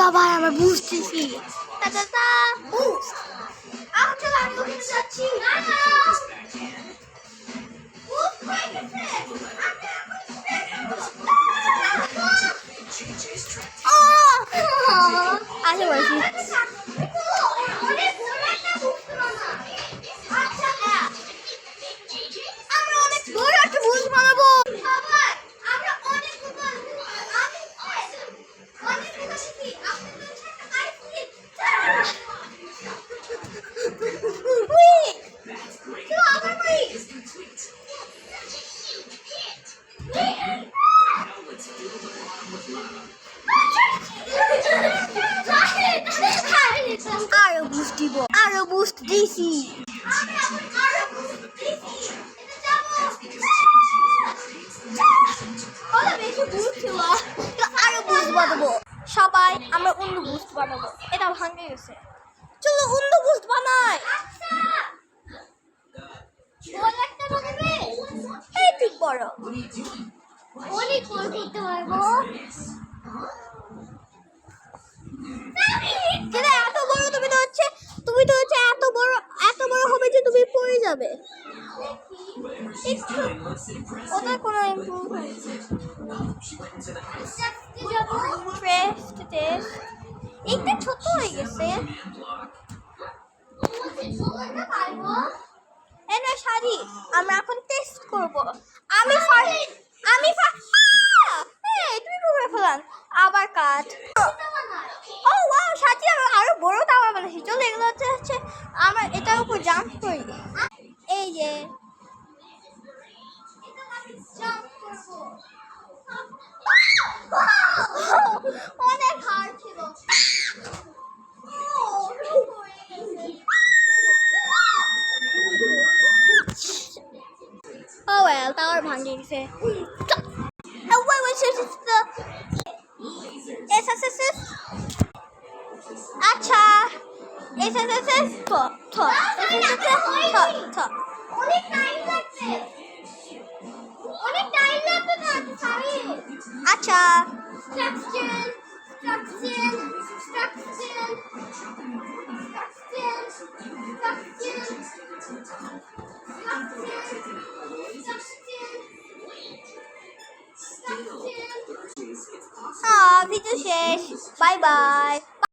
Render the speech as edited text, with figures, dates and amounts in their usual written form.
সবাই আমরা বুঝতেছি যাচ্ছি আরো বুস্ট দিব, আরো বুস্ট দিছি। আরো বুস্ট বানাবো সবাই, আমরা অন্য বুস্ট বানাবো। এটা ভাঙে গেছে, চলো অন্য বুস্ট বানাই। এই ঠিক বড় অনেক বড় করতে পারবো। এত বড় তুমি তো হচ্ছে এত বড় হবে যে তুমি পড়ে যাবে। ওটা কোনো একটা ছোট হয়ে গেছে। শাড়ি আমরা এখন টেস্ট করব। তুমি করে ফেলান আবার কাট। ও ওয়াও, সাথী আরো বড় টাওয়ার বানাচ্ছি। চলো এগুলো হচ্ছে আমরা এটার উপর জাম্প করি। এই যে অনেক হার্ড ছিল। ও ওয়েল, টাওয়ার ভাঙে গেছে। আচ্ছা আচ্ছা ভিডিও শেষ, বাই বাই।